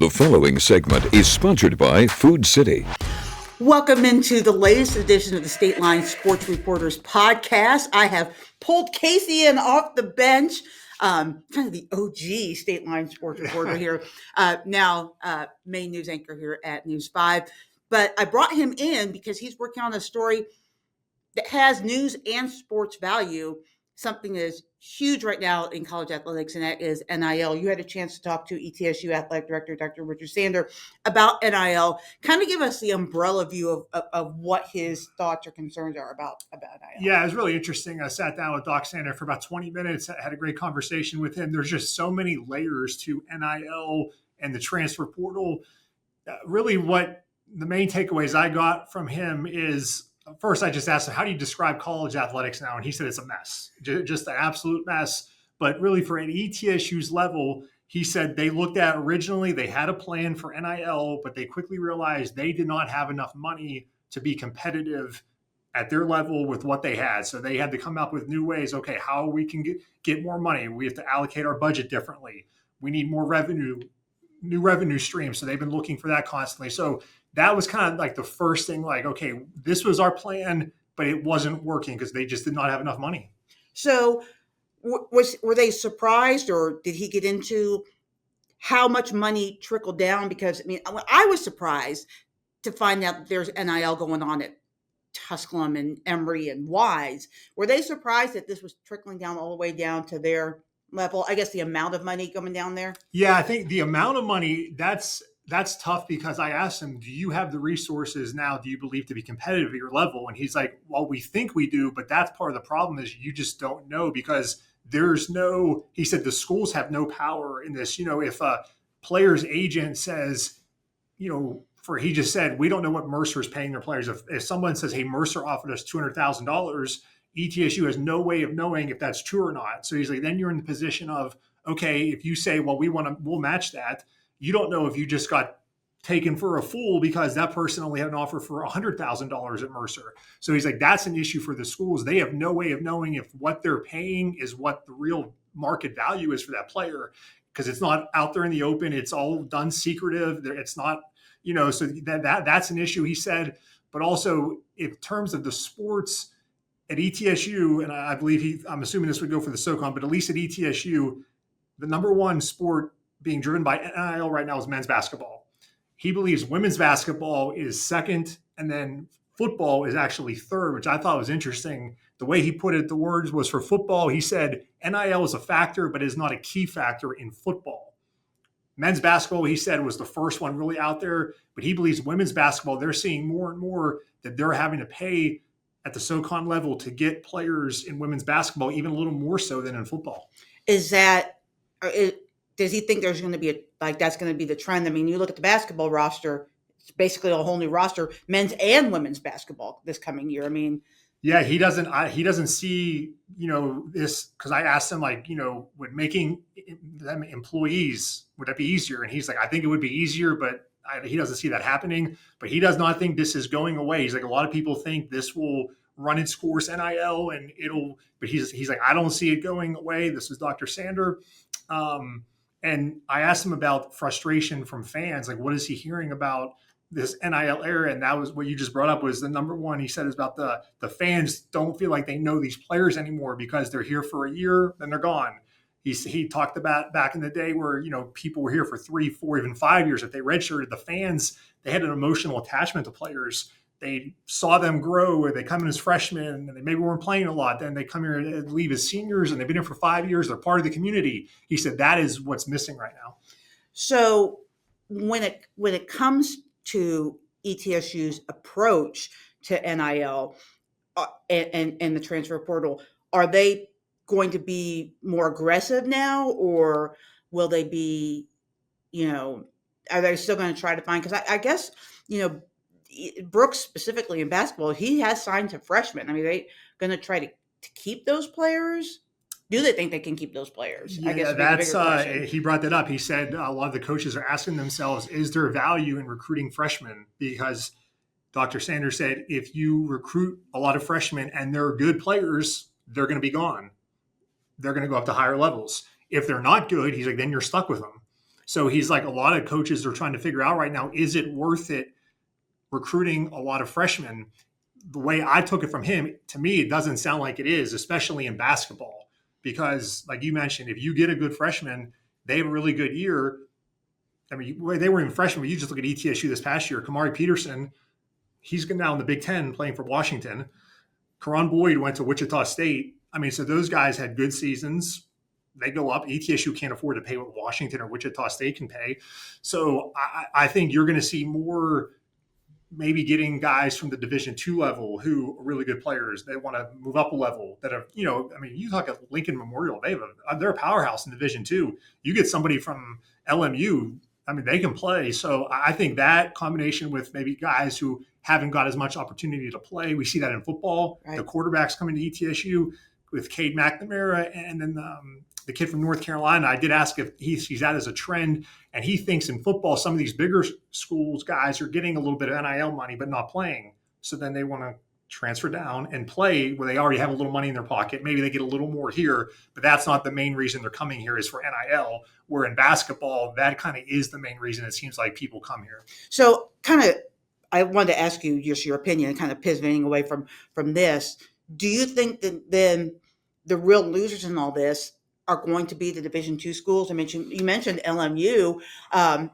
The following segment is sponsored by Food City. Welcome into the latest edition of the Stateline Sports Reporters podcast. I have pulled Casey in off the bench, kind of the OG Stateline Sports Reporter here, now main news anchor here at News 5. But I brought him in because he's working on a story that has news and sports value, something that is huge right now in college athletics, and that is NIL. You had a chance to talk to ETSU Athletic Director, Dr. Richard Sander, about NIL. Kind of give us the umbrella view of what his thoughts or concerns are about NIL. Yeah, it was really interesting. I sat down with Doc Sander for about 20 minutes. I had a great conversation with him. There's just so many layers to NIL and the transfer portal. Really what the main takeaways I got from him is, first, I just asked him, how do you describe college athletics now? And he said it's a mess, just an absolute mess. But really for an ETSU's level, he said they looked at originally, they had a plan for NIL, but they quickly realized they did not have enough money to be competitive at their level with what they had. So they had to come up with new ways. Okay, how we can get more money. We have to allocate our budget differently. We need more revenue, new revenue streams. So they've been looking for that constantly. So that was kind of like the first thing, like, okay, this was our plan, but it wasn't working because they just did not have enough money. So were they surprised, or did he get into how much money trickled down? Because, I mean, I was surprised to find out that there's NIL going on at Tusculum and Emory and Wise. Were they surprised that this was trickling down all the way down to their level? I guess the amount of money coming down there? Yeah, I think the amount of money, that's tough, because I asked him, do you have the resources now, do you believe, to be competitive at your level? And he's like, well, we think we do, but that's part of the problem, is you just don't know, because he said the schools have no power in this. If a player's agent says, he just said, we don't know what Mercer is paying their players. If someone says, hey, Mercer offered us $200,000, ETSU has no way of knowing if that's true or not. So he's like, then you're in the position of, okay, if you say, well, we'll match that, you don't know if you just got taken for a fool because that person only had an offer for $100,000 at Mercer. So he's like, that's an issue for the schools. They have no way of knowing if what they're paying is what the real market value is for that player, because it's not out there in the open. It's all done secretive. It's not, so that's an issue, he said. But also, in terms of the sports at ETSU, and I believe I'm assuming this would go for the SoCon, but at least at ETSU, the number one sport being driven by NIL right now is men's basketball. He believes women's basketball is second, and then football is actually third, which I thought was interesting. The way he put it, the words was, for football, he said, NIL is a factor, but is not a key factor in football. Men's basketball, he said, was the first one really out there, but he believes women's basketball, they're seeing more and more that they're having to pay at the SoCon level to get players in women's basketball, even a little more so than in football. Does he think there's going to be that's going to be the trend? I mean, you look at the basketball roster, it's basically a whole new roster, men's and women's basketball this coming year. I mean, yeah, he doesn't see, this, because I asked him, would making them employees, would that be easier? And he's like, I think it would be easier, but he doesn't see that happening. But he does not think this is going away. He's like, a lot of people think this will run its course, NIL, and but he's like, I don't see it going away. This is Dr. Sander. And I asked him about frustration from fans. Like, what is he hearing about this NIL era? And that was what you just brought up, was the number one. He said is about the fans don't feel like they know these players anymore because they're here for a year, then they're gone. He talked about back in the day where, people were here for 3, 4, even 5 years. If they redshirted, the fans, they had an emotional attachment to players. They saw them grow, or they come in as freshmen and they maybe weren't playing a lot. Then they come here and leave as seniors, and they've been here for 5 years. They're part of the community. He said that is what's missing right now. So when it comes to ETSU's approach to NIL and the transfer portal, are they going to be more aggressive now, or will they be, are they still going to try to find? Because I guess, Brooks specifically in basketball, he has signed some freshmen. I mean, they going to try to keep those players? Do they think they can keep those players? Yeah, I guess he brought that up. He said a lot of the coaches are asking themselves, is there value in recruiting freshmen? Because Dr. Sanders said, if you recruit a lot of freshmen and they're good players, they're going to be gone. They're going to go up to higher levels. If they're not good, he's like, then you're stuck with them. So he's like, a lot of coaches are trying to figure out right now, is it worth it recruiting a lot of freshmen? The way I took it from him, to me, it doesn't sound like it is, especially in basketball, because like you mentioned, if you get a good freshman, they have a really good year. I mean, they weren't even freshmen, but you just look at ETSU this past year. Kamari Peterson, he's now in the Big Ten playing for Washington. Karan Boyd went to Wichita State. I mean, so those guys had good seasons. They go up. ETSU can't afford to pay what Washington or Wichita State can pay. So I think you're going to see more maybe getting guys from the Division II level who are really good players. They want to move up a level that have, I mean, you talk at Lincoln Memorial, they're a powerhouse in Division II. You get somebody from LMU, I mean, they can play. So I think that combination with maybe guys who haven't got as much opportunity to play, we see that in football. Right. The quarterbacks coming to ETSU with Cade McNamara and then the kid from North Carolina. I did ask if he sees that as a trend, and he thinks in football, some of these bigger schools guys are getting a little bit of NIL money, but not playing. So then they want to transfer down and play where they already have a little money in their pocket. Maybe they get a little more here, but that's not the main reason they're coming here is for NIL, where in basketball, that kind of is the main reason it seems like people come here. So I wanted to ask you just your opinion, kind of pivoting away from this. Do you think that then the real losers in all this are going to be the Division II schools? I mentioned you mentioned LMU, and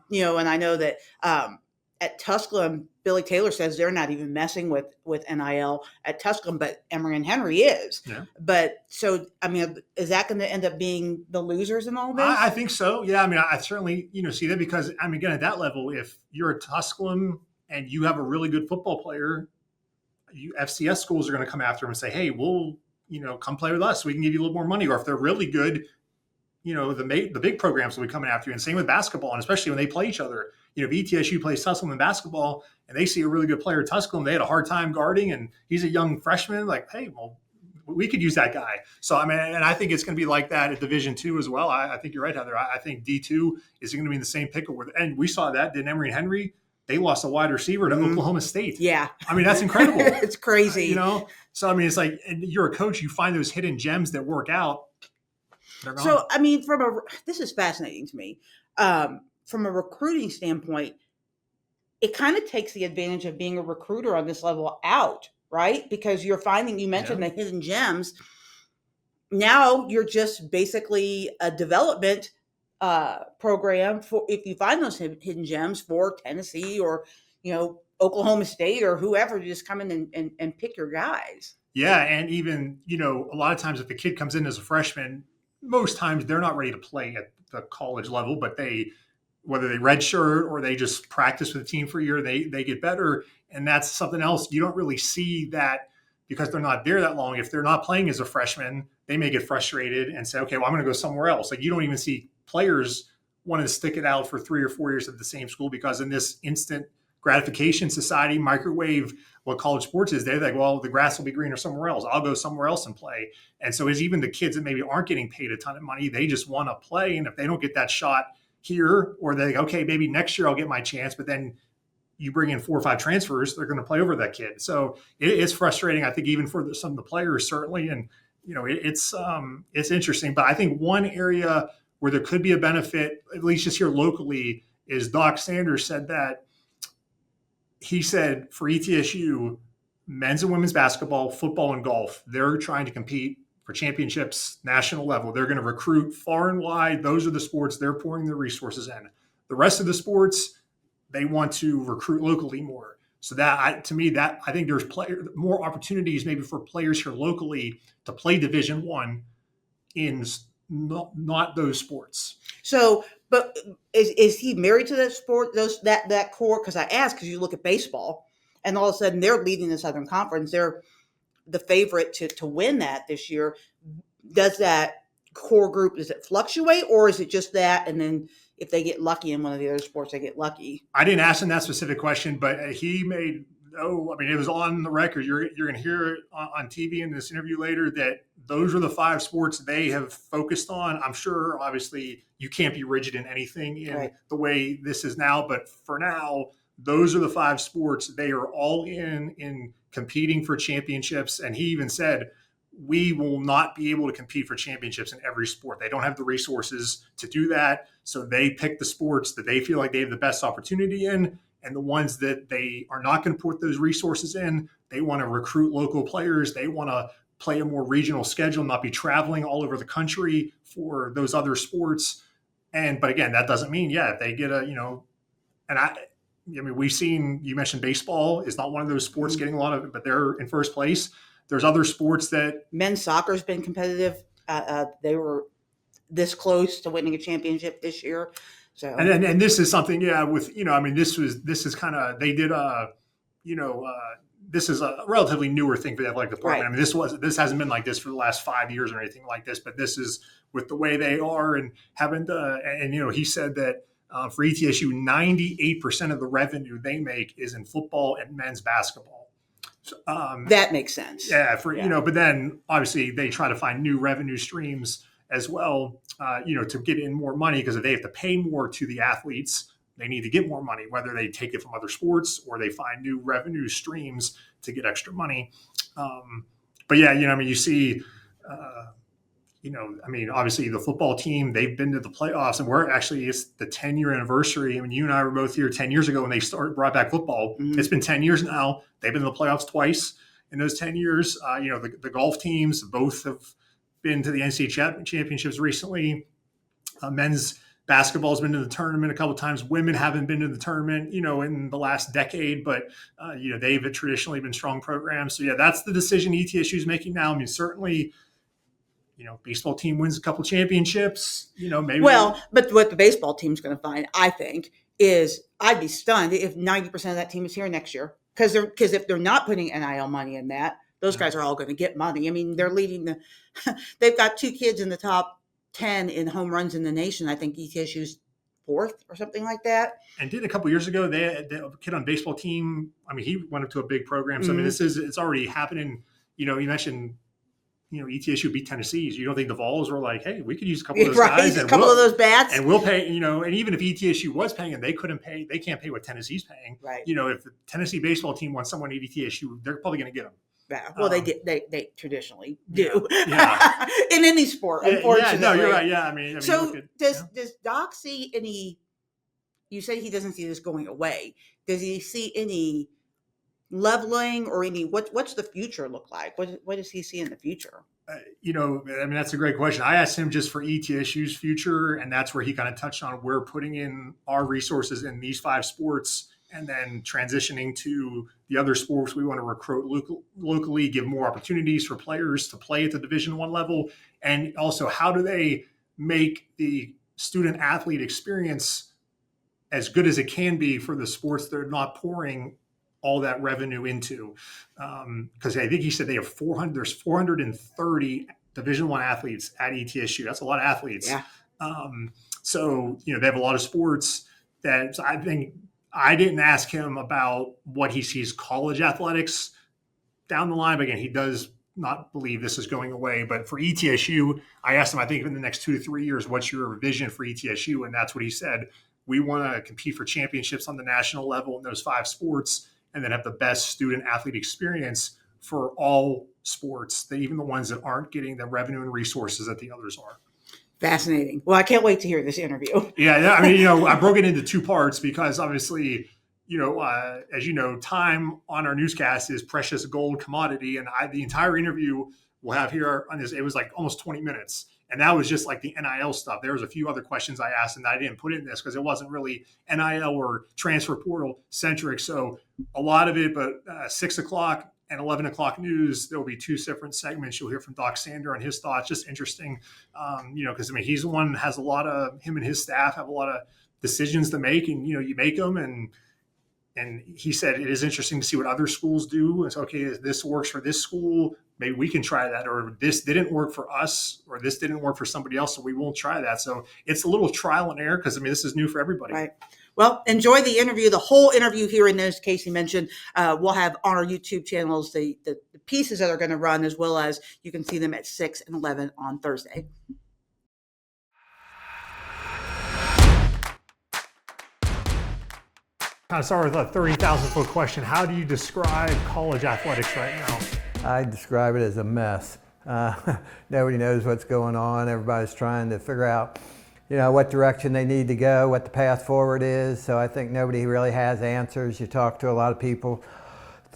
I know that at Tusculum, Billy Taylor says they're not even messing with NIL at Tusculum, but Emory and Henry is. Yeah. But so, I mean, is that going to end up being the losers in all this? I think so. Yeah. I mean, I certainly, see that because, I mean, again, at that level, if you're at Tusculum and you have a really good football player, FCS schools are going to come after them and say, hey, we'll, come play with us. We can give you a little more money. Or if they're really good, the big programs will be coming after you. And same with basketball, and especially when they play each other. If ETSU plays Tusculum in basketball and they see a really good player at Tusculum, they had a hard time guarding, and he's a young freshman, like, hey, well, we could use that guy. So, I mean, and I think it's going to be like that at Division II as well. I think you're right, Heather. I think D2 is going to be in the same pickle. And we saw that, didn't Emory and Henry? They lost a wide receiver to Oklahoma State. Yeah. I mean, that's incredible. It's crazy. So, I mean, it's like, and you're a coach, you find those hidden gems that work out. So, I mean, this is fascinating to me. From a recruiting standpoint, it kind of takes the advantage of being a recruiter on this level out, right? Because you're finding, you mentioned the hidden gems. Now you're just basically a development program for if you find those hidden gems for Tennessee or Oklahoma State or whoever, to just come in and pick your guys. Yeah, and even a lot of times if the kid comes in as a freshman, most times they're not ready to play at the college level, but whether they redshirt or they just practice with the team for a year, they get better, and that's something else. You don't really see that because they're not there that long. If they're not playing as a freshman, they may get frustrated and say, okay, well, I'm going to go somewhere else. Like, you don't even see players wanting to stick it out for 3 or 4 years at the same school, because in this instant gratification society, microwave, what college sports is, they're like, well, the grass will be greener somewhere else. I'll go somewhere else and play. And so even the kids that maybe aren't getting paid a ton of money, they just want to play. And if they don't get that shot here, or they okay, maybe next year I'll get my chance, but then you bring in 4 or 5 transfers, they're going to play over that kid. So it's frustrating, I think, even for some of the players, certainly. And, it's interesting. But I think one area where there could be a benefit, at least just here locally, is Doc Sanders said that he said for ETSU, men's and women's basketball, football, and golf, they're trying to compete for championships, national level. They're going to recruit far and wide. Those are the sports they're pouring their resources in. The rest of the sports, they want to recruit locally more. So I think there's more opportunities maybe for players here locally to play Division I in not those sports. So, but is he married to that sport? That core? Because I asked, because you look at baseball, and all of a sudden they're leading the Southern Conference. They're the favorite to win that this year. Does that core group, does it fluctuate, or is it just that, and then if they get lucky in one of the other sports, they get lucky? I didn't ask him that specific question, but he made it was on the record. You're going to hear it on TV in this interview later that those are the 5 sports they have focused on. I'm sure, obviously, you can't be rigid in anything in the way this is now, but for now, those are the 5 sports. They are all in competing for championships. And he even said, we will not be able to compete for championships in every sport. They don't have the resources to do that. So they pick the sports that they feel like they have the best opportunity in, and the ones that they are not going to put those resources in, they want to recruit local players. They want to play a more regional schedule, not be traveling all over the country for those other sports. But again, that doesn't mean, if they get we've seen, you mentioned baseball is not one of those sports getting a lot of it, but they're in first place. There's other sports that men's soccer has been competitive. They were this close to winning a championship this year. So, and this is something, this is kind of, they did this is a relatively newer thing for the athletic department. Right. This hasn't been like this for the last 5 years or anything like this, but this is with the way they are and haven't, he said that for ETSU, 98% of the revenue they make is in football and men's basketball. So, that makes sense. But then obviously they try to find new revenue streams as well, to get in more money, because if they have to pay more to the athletes, they need to get more money, whether they take it from other sports or they find new revenue streams to get extra money. You see, obviously the football team, they've been to the playoffs, and it's the 10-year anniversary. You and I were both here 10 years ago when they brought back football. Mm-hmm. It's been 10 years now. They've been to the playoffs twice in those 10 years. The golf teams both have been to the NCAA championships recently. Men's basketball has been to the tournament a couple of times. Women haven't been to the tournament, in the last decade, but they've traditionally been strong programs. So that's the decision ETSU is making now. Certainly, baseball team wins a couple championships, maybe. Well, but what the baseball team's going to find, I think, is I'd be stunned if 90% of that team is here next year, because if they're not putting NIL money in that, those guys are all going to get money. They're leading they've got 2 kids in the top 10 in home runs in the nation. I think ETSU's 4th or something like that. And did a couple years ago, they had a kid on baseball team. He went up to a big program. So, it's already happening. You mentioned, ETSU beat Tennessee. You don't think the Vols were like, hey, we could use a couple of those guys. And a couple of those bats. And we'll pay, and even if ETSU was paying and they can't pay what Tennessee's paying. Right. If the Tennessee baseball team wants someone at ETSU, they're probably going to get them. Yeah. Well, they traditionally do. Yeah. In any sport, unfortunately. No, you're right. Yeah. So does Doc see any, you say he doesn't see this going away. Does he see any leveling or any, what's the future look like? What does he see in the future? That's a great question. I asked him just for ETSU's future, and that's where he kind of touched on, we're putting in our resources in these 5 sports and then transitioning to the other sports. We want to recruit locally, give more opportunities for players to play at the Division I level. And also, how do they make the student athlete experience as good as it can be for the sports they're not pouring all that revenue into? Because I think he said there's 430 Division I athletes at ETSU. That's a lot of athletes. Yeah. They have a lot of sports that I think. I didn't ask him about what he sees college athletics down the line. But again, he does not believe this is going away. But for ETSU, I asked him, I think in the next 2 to 3 years, what's your vision for ETSU? And that's what he said. We want to compete for championships on the national level in those 5 sports, and then have the best student athlete experience for all sports, even the ones that aren't getting the revenue and resources that the others are. Fascinating. Well, I can't wait to hear this interview. Yeah. I broke it into 2 parts because obviously, as you know, time on our newscast is precious gold commodity. And the entire interview we'll have here on this, it was like almost 20 minutes. And that was just like the NIL stuff. There was a few other questions I asked and I didn't put in this because it wasn't really NIL or transfer portal centric. So a lot of it, but 6 o'clock and 11 o'clock news, there will be 2 different segments. You'll hear from Doc Sander on his thoughts. Just interesting, because he's the one has him and his staff have a lot of decisions to make, and you make them. And he said it is interesting to see what other schools do. It's okay, this works for this school, maybe we can try that, or this didn't work for us, or this didn't work for somebody else, so we won't try that. So it's a little trial and error because this is new for everybody. Right. Well, enjoy the interview, the whole interview here in those Casey mentioned. We'll have on our YouTube channels the pieces that are going to run, as well as you can see them at 6 and 11 on Thursday. Kind of start with a 30,000-foot question. How do you describe college athletics right now? I describe it as a mess. Nobody knows what's going on. Everybody's trying to figure out, what direction they need to go, what the path forward is. So I think nobody really has answers. You talk to a lot of people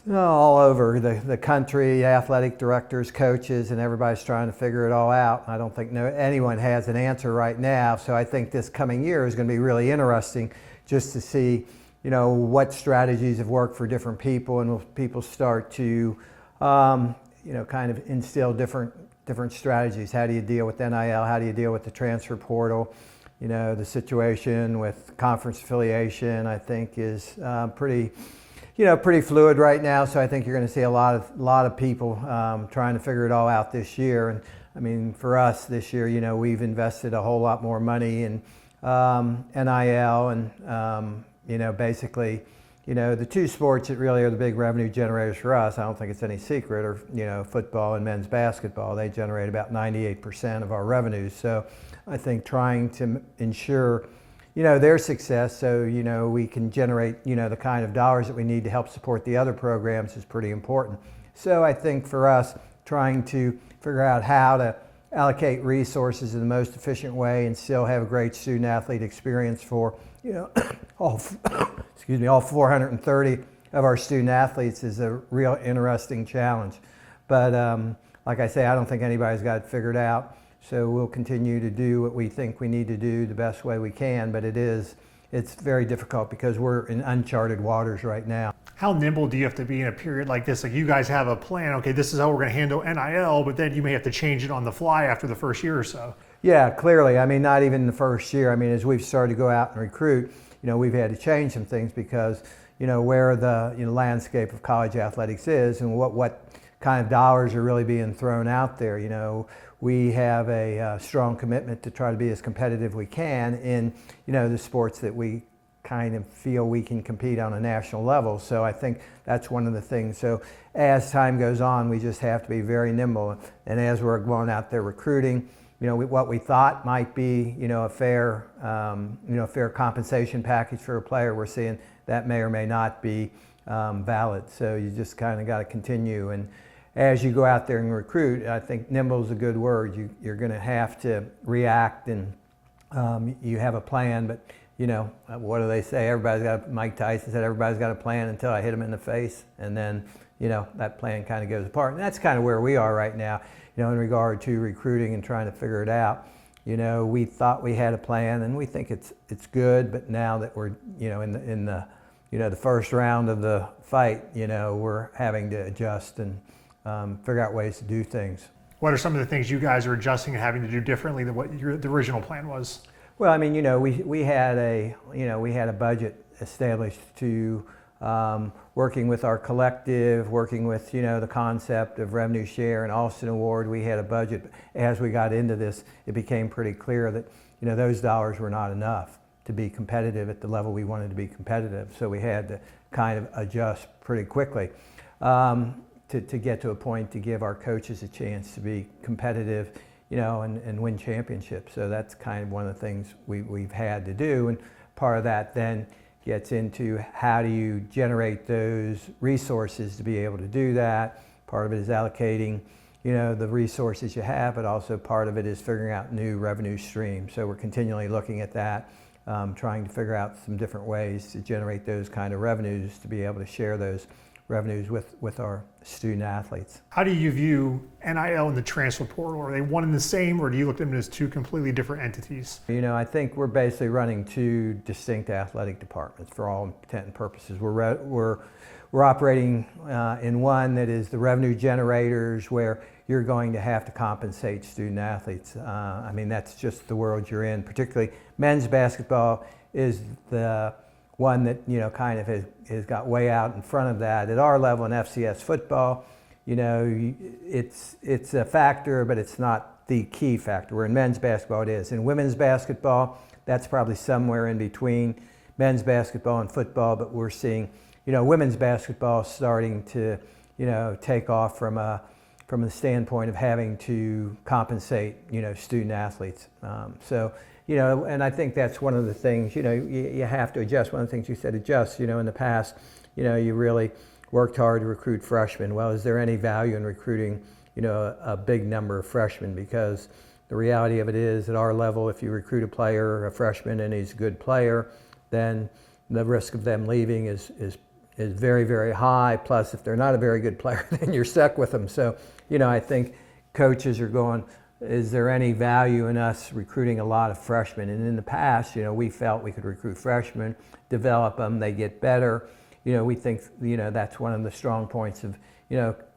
all over the country, athletic directors, coaches, and everybody's trying to figure it all out. I don't think anyone has an answer right now. So I think this coming year is going to be really interesting just to see, what strategies have worked for different people, and will people start to, kind of instill different strategies. How do you deal with NIL? How do you deal with the transfer portal? The situation with conference affiliation, I think, is pretty fluid right now. So I think you're going to see a lot of people trying to figure it all out this year. And I mean, for us this year, we've invested a whole lot more money in NIL, and basically, the two sports that really are the big revenue generators for us, I don't think it's any secret, are, football and men's basketball. They generate about 98% of our revenues. So I think trying to ensure, their success, so, we can generate, the kind of dollars that we need to help support the other programs is pretty important. So I think for us, trying to figure out how to allocate resources in the most efficient way and still have a great student athlete experience for, all 430 of our student athletes is a real interesting challenge. But like I say, I don't think anybody's got it figured out. So we'll continue to do what we think we need to do the best way we can, but it's very difficult because we're in uncharted waters right now. How nimble do you have to be in a period like this? Like, you guys have a plan, okay, this is how we're going to handle NIL, but then you may have to change it on the fly after the first year or so. Yeah, clearly. I mean, not even the first year. I mean, as we've started to go out and recruit, we've had to change some things because, where the landscape of college athletics is and what kind of dollars are really being thrown out there. We have a strong commitment to try to be as competitive we can in, the sports that we kind of feel we can compete on a national level. So I think that's one of the things. So as time goes on, we just have to be very nimble. And as we're going out there recruiting, what we thought might be, a fair compensation package for a player, we're seeing that may or may not be valid. So you just kind of got to continue. And as you go out there and recruit, I think nimble is a good word. You're going to have to react, and you have a plan, but what do they say? Mike Tyson said, everybody's got a plan until I hit him in the face. And then, that plan kind of goes apart. And that's kind of where we are right now, in regard to recruiting and trying to figure it out. We thought we had a plan, and we think it's good, but now that we're, in the first round of the fight, we're having to adjust and figure out ways to do things. What are some of the things you guys are adjusting and having to do differently than what the original plan was? Well, I mean, we had a budget established to working with our collective, working with, the concept of revenue share and Austin Award. We had a budget. As we got into this, it became pretty clear that, those dollars were not enough to be competitive at the level we wanted to be competitive. So we had to kind of adjust pretty quickly to get to a point to give our coaches a chance to be competitive, and win championships. So that's kind of one of the things we've had to do. And part of that then gets into how do you generate those resources to be able to do that. Part of it is allocating, the resources you have, but also part of it is figuring out new revenue streams. So we're continually looking at that, trying to figure out some different ways to generate those kind of revenues to be able to share those revenues with our student athletes. How do you view NIL and the transfer portal? Are they one and the same, or do you look at them as two completely different entities? I think we're basically running two distinct athletic departments for all intent and purposes. We're operating in one that is the revenue generators, where you're going to have to compensate student athletes. I mean, that's just the world you're in. Particularly men's basketball is the one that kind of has got way out in front of that. At our level in FCS football, it's a factor, but it's not the key factor. Where in men's basketball it is. In women's basketball, that's probably somewhere in between men's basketball and football. But we're seeing, women's basketball starting to, take off from the standpoint of having to compensate, student athletes. And I think that's one of the things, you have to adjust. One of the things you said, adjust, in the past, you really worked hard to recruit freshmen. Well, is there any value in recruiting, a big number of freshmen? Because, the reality of it is, at our level, if you recruit a player, a freshman, and he's a good player, then the risk of them leaving is very, very high. Plus, if they're not a very good player, then you're stuck with them. So, I think coaches are going, is there any value in us recruiting a lot of freshmen? And in the past, we felt we could recruit freshmen, develop them, they get better. We think, that's one of the strong points of,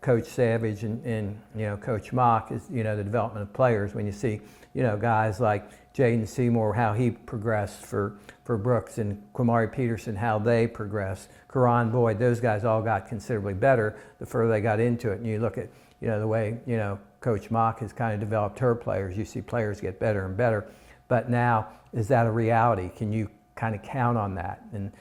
Coach Savage and Coach Mock is, the development of players. When you see, guys like Jaden Seymour, how he progressed for Brooks, and Quamari Peterson, how they progressed. Karan Boyd, those guys all got considerably better the further they got into it. And you look at, the way, Coach Mock has kind of developed her players. You see players get better and better. But now, is that a reality? Can you kind of count on that? And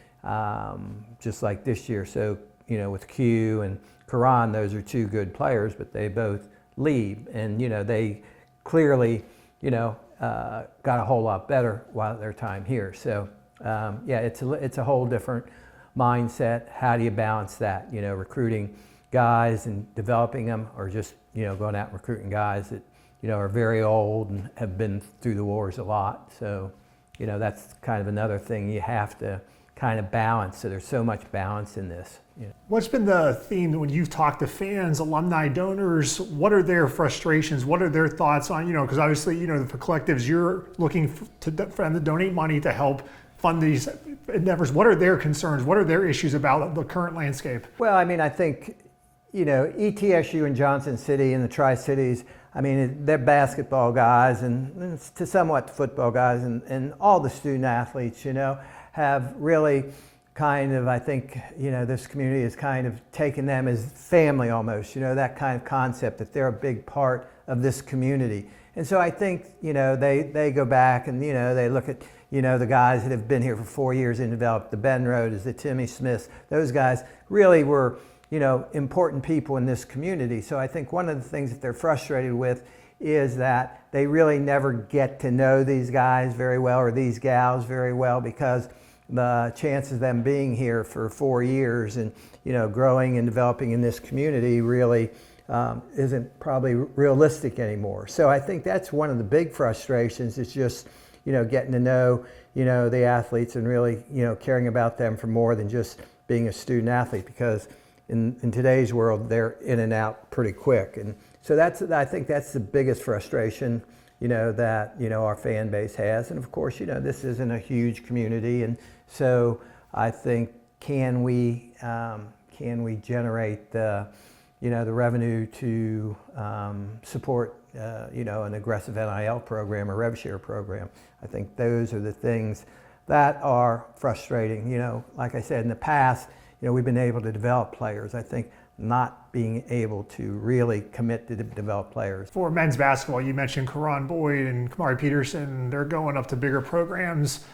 just like this year, so, with Q and Karan, those are two good players, but they both leave. And, they clearly, got a whole lot better while their time here. So, it's a whole different mindset. How do you balance that? Recruiting guys and developing them, or just, going out and recruiting guys that, are very old and have been through the wars a lot. So, that's kind of another thing you have to kind of balance. So there's so much balance in this. What's been the theme when you've talked to fans, alumni, donors? What are their frustrations? What are their thoughts on, because obviously, for collectives, you're looking for them to donate money to help fund these endeavors. What are their concerns? What are their issues about the current landscape? Well, I think, ETSU and Johnson City and the Tri-Cities, they're basketball guys and to somewhat football guys, and all the student athletes, have really kind of, I think, this community has kind of taken them as family almost, that kind of concept that they're a big part of this community. And so I think, they go back and, they look at, the guys that have been here for 4 years and developed the Ben Rhodes, the Timmy Smiths, those guys really were, important people in this community. So I think one of the things that they're frustrated with is that they really never get to know these guys very well, or these gals very well, because the chances of them being here for 4 years and, growing and developing in this community really isn't probably realistic anymore. So I think that's one of the big frustrations, is just, getting to know, the athletes and really, caring about them for more than just being a student athlete, because in today's world, they're in and out pretty quick. And so I think that's the biggest frustration, that, our fan base has. And of course, this isn't a huge community. And so I think, can we generate the revenue to support, an aggressive NIL program or rev share program? I think those are the things that are frustrating. Like I said, in the past, we've been able to develop players. I think not being able to really commit to develop players. For men's basketball, you mentioned Karan Boyd and Quamari Peterson. They're going up to bigger programs.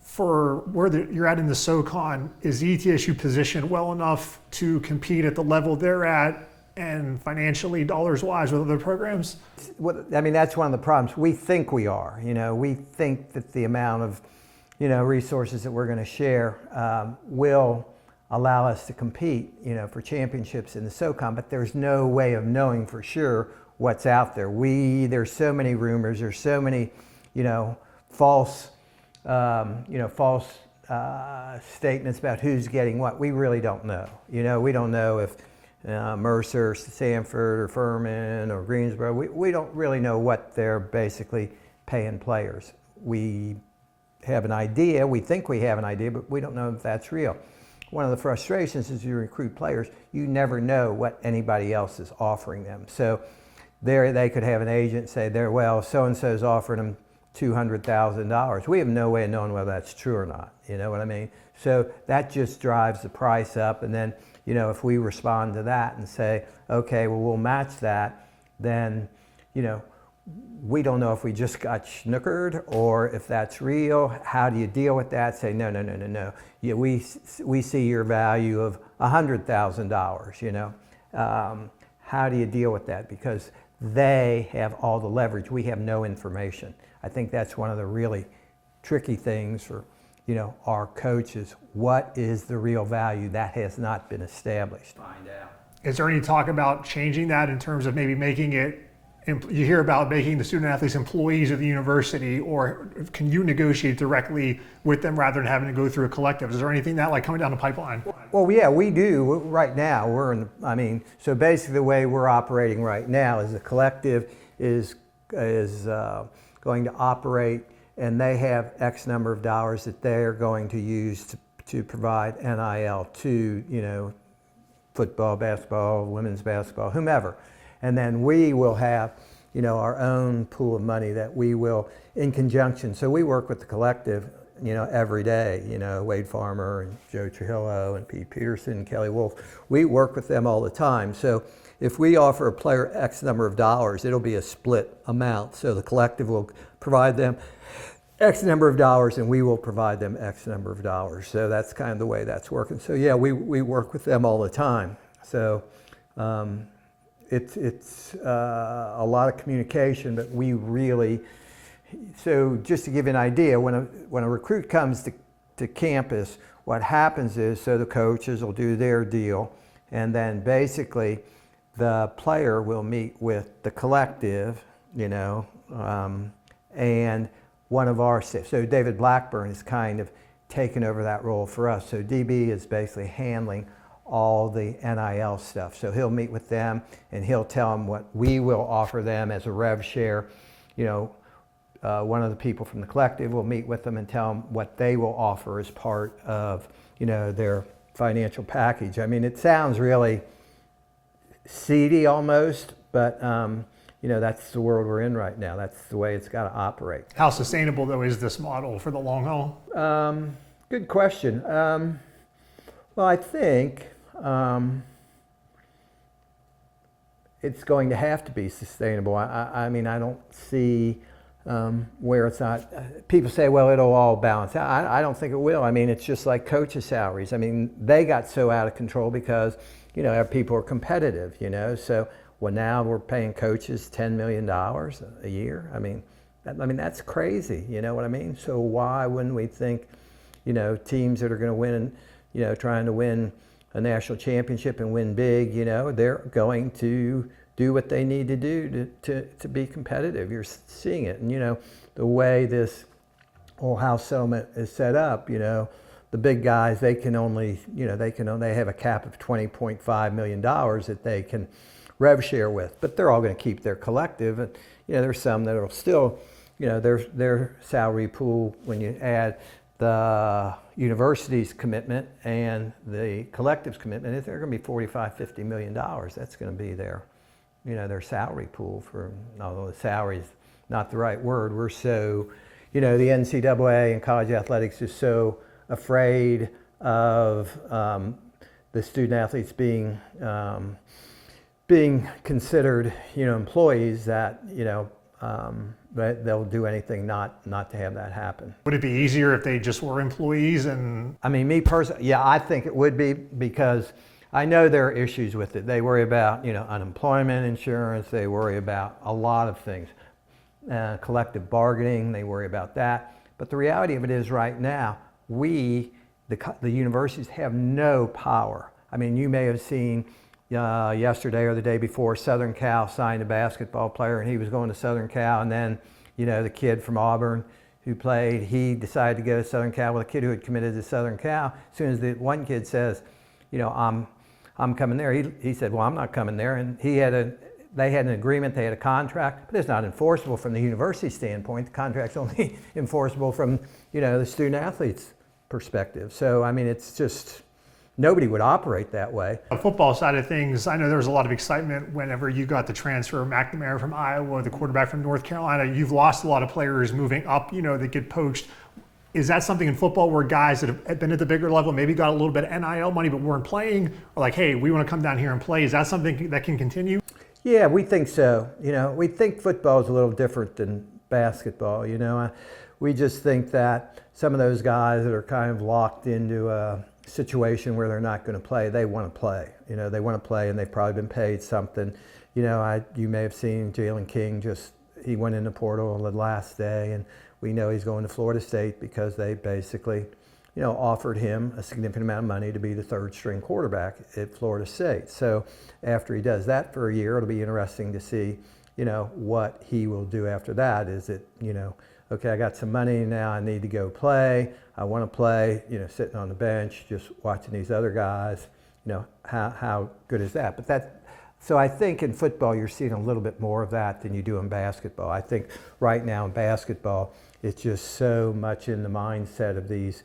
For where you're at in the SoCon, is the ETSU positioned well enough to compete at the level they're at and financially, dollars-wise, with other programs? That's one of the problems. We think we are. We think that the amount of, resources that we're going to share will allow us to compete, for championships in the SoCon, but there's no way of knowing for sure what's out there. There's so many rumors, there's so many, false statements about who's getting what. We really don't know. We don't know if Mercer, Sanford, or Furman, or Greensboro, we don't really know what they're basically paying players. We have an idea, we think we have an idea, but we don't know if that's real. One of the frustrations is you recruit players, you never know what anybody else is offering them. So they could have an agent say, so-and-so's offering them $200,000. We have no way of knowing whether that's true or not, you know what I mean? So that just drives the price up, and then, if we respond to that and say, okay, well, we'll match that, then, we don't know if we just got snookered or if that's real. How do you deal with that? Say, no. Yeah, we see your value of $100,000, How do you deal with that? Because they have all the leverage. We have no information. I think that's one of the really tricky things for, our coaches. What is the real value? That has not been established. Find out. Is there any talk about changing that in terms of maybe making it you hear about making the student athletes employees of the university, or can you negotiate directly with them rather than having to go through a collective? Is there anything that like coming down the pipeline? Well, yeah, we do. Right now, so basically the way we're operating right now is the collective is going to operate, and they have X number of dollars that they're going to use to provide NIL to, football, basketball, women's basketball, whomever. And then we will have, our own pool of money that we will, in conjunction. So we work with the collective, every day. Wade Farmer and Joe Trujillo and Pete Peterson and Kelly Wolf. We work with them all the time. So if we offer a player X number of dollars, it'll be a split amount. So the collective will provide them X number of dollars, and we will provide them X number of dollars. So that's kind of the way that's working. So yeah, we work with them all the time. So it's a lot of communication, but we really, so just to give you an idea, when a recruit comes to campus, what happens is, so the coaches will do their deal, and then basically the player will meet with the collective, and one of our staff. So David Blackburn is kind of taken over that role for us. So DB is basically handling all the NIL stuff. So he'll meet with them and he'll tell them what we will offer them as a rev share. One of the people from the collective will meet with them and tell them what they will offer as part of, their financial package. I mean, it sounds really seedy almost, but that's the world we're in right now. That's the way it's got to operate. How sustainable, though, is this model for the long haul? Good question. Well, I think it's going to have to be sustainable. I mean, I don't see where it's not. People say, well, it'll all balance out. I don't think it will. I mean, it's just like coaches' salaries. I mean, they got so out of control because, people are competitive, So, well, now we're paying coaches $10 million a year. I mean, that's crazy. You know what I mean? So why wouldn't we think, teams that are going to win, trying to win a national championship and win big, they're going to do what they need to do to be competitive. You're seeing it. And, the way this whole house settlement is set up, the big guys, they can only, they have a cap of $20.5 million that they can rev share with, but they're all going to keep their collective. And, there's some that will still, their salary pool, when you add the university's commitment and the collective's commitment, they're going to be $45-50 million. That's going to be their salary pool for, although the salary is not the right word. We're so, the NCAA and college athletics is so afraid of the student athletes being considered, employees that, but they'll do anything not to have that happen. Would it be easier if they just were employees? And I mean, me personally, yeah, I think it would be, because I know there are issues with it. They worry about, unemployment insurance. They worry about a lot of things. Collective bargaining, they worry about that. But the reality of it is right now, the universities have no power. I mean, you may have seen yesterday or the day before, Southern Cal signed a basketball player, and he was going to Southern Cal, and then, the kid from Auburn who played, he decided to go to Southern Cal with a kid who had committed to Southern Cal. As soon as the one kid says, I'm coming there, he said, well, I'm not coming there. And they had an agreement, they had a contract, but it's not enforceable from the university standpoint. The contract's only enforceable from, the student athlete's perspective. So, I mean, it's just, nobody would operate that way. The football side of things, I know there was a lot of excitement whenever you got the transfer of McNamara from Iowa, the quarterback from North Carolina. You've lost a lot of players moving up, that get poached. Is that something in football where guys that have been at the bigger level maybe got a little bit of NIL money but weren't playing, are like, hey, we want to come down here and play? Is that something that can continue? Yeah, we think so. We think football is a little different than basketball. We just think that some of those guys that are kind of locked into a situation where they're not going to play, they want to play. They want to play, and they've probably been paid something. You may have seen Jalen King, he went in the portal on the last day, and we know he's going to Florida State because they basically, offered him a significant amount of money to be the third string quarterback at Florida State. So after he does that for a year, it'll be interesting to see, what he will do after that. Is it, okay, I got some money now, I need to go play. I want to play, sitting on the bench, just watching these other guys, how good is that? So I think in football, you're seeing a little bit more of that than you do in basketball. I think right now in basketball, it's just so much in the mindset of these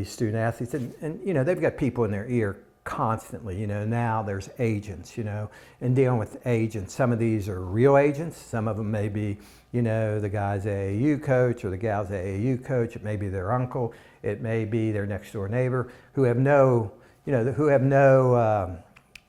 student athletes. And they've got people in their ear constantly. Now there's agents, and dealing with agents. Some of these are real agents. Some of them may be, the guy's AAU coach or the gal's AAU coach. It may be their uncle. It may be their next door neighbor who have no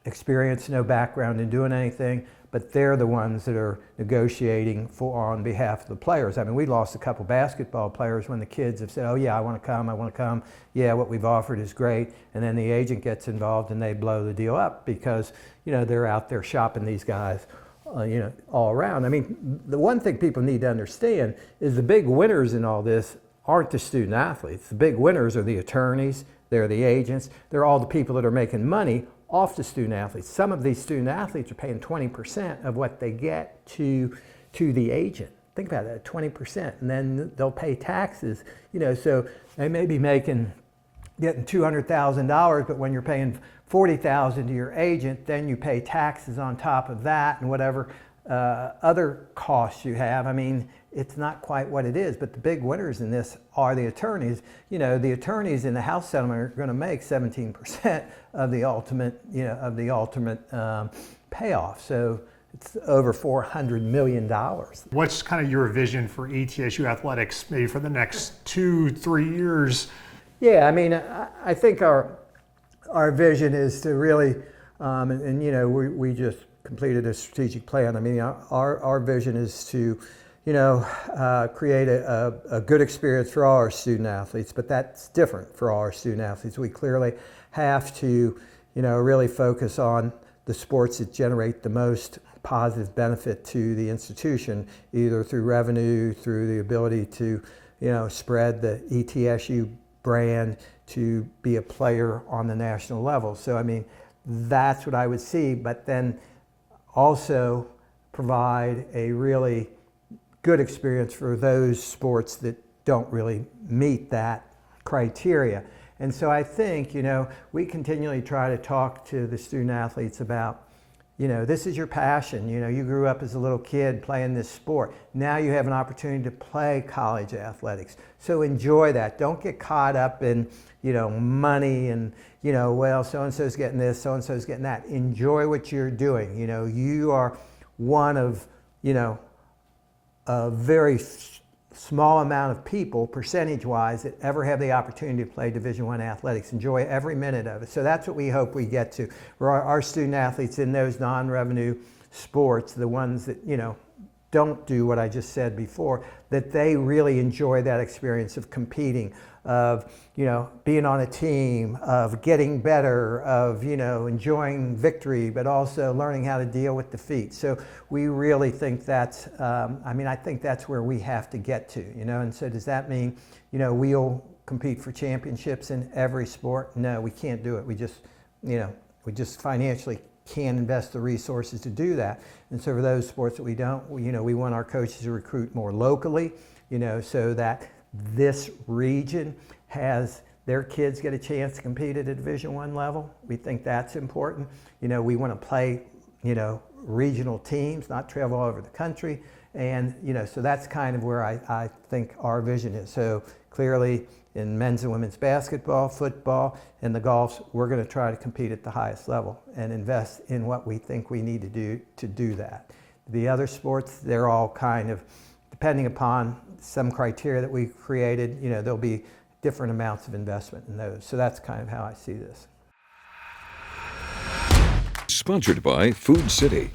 experience, no background in doing anything, but they're the ones that are negotiating on behalf of the players. I mean, we lost a couple basketball players when the kids have said, oh yeah, I want to come. Yeah, what we've offered is great. And then the agent gets involved and they blow the deal up because, they're out there shopping these guys, all around. I mean, the one thing people need to understand is the big winners in all this aren't the student athletes. The big winners are the attorneys, they're the agents, they're all the people that are making money off the student athletes. Some of these student athletes are paying 20% of what they get to the agent. Think about that, 20%, and then they'll pay taxes. So they may be getting $200,000, but when you're paying $40,000 to your agent, then you pay taxes on top of that and whatever other costs you have. I mean, it's not quite what it is, but the big winners in this are the attorneys. The attorneys in the house settlement are going to make 17% of the ultimate, payoff. So it's over $400 million. What's kind of your vision for ETSU athletics, maybe for the next 2-3 years? Yeah, I mean, I think our vision is to really, we just completed a strategic plan. I mean, our vision is to, create a good experience for all our student athletes, but that's different for all our student athletes. We clearly have to, really focus on the sports that generate the most positive benefit to the institution, either through revenue, through the ability to, spread the ETSU brand, to be a player on the national level. So, I mean, that's what I would see, but then also provide a really good experience for those sports that don't really meet that criteria. And so I think, we continually try to talk to the student athletes about, this is your passion. You grew up as a little kid playing this sport. Now you have an opportunity to play college athletics. So enjoy that. Don't get caught up in, money and, well, so-and-so's getting this, so-and-so's getting that. Enjoy what you're doing. You are one of, a very small amount of people, percentage-wise, that ever have the opportunity to play Division I athletics. Enjoy every minute of it. So that's what we hope we get to. Our student athletes in those non-revenue sports, the ones that, don't do what I just said before, that they really enjoy that experience of competing, of, being on a team, of getting better, of, enjoying victory, but also learning how to deal with defeat. So we really think that's, I think that's where we have to get to, and so does that mean, we'll compete for championships in every sport? No, we can't do it. We just financially can't invest the resources to do that. And so for those sports that we don't, we want our coaches to recruit more locally, so that this region has their kids get a chance to compete at a Division I level. We think that's important. We want to play, regional teams, not travel all over the country. And, so that's kind of where I think our vision is. So clearly in men's and women's basketball, football, and the golf, we're going to try to compete at the highest level and invest in what we think we need to do that. The other sports, they're all kind of, depending upon some criteria that we've created, there'll be different amounts of investment in those. So that's kind of how I see this. Sponsored by Food City.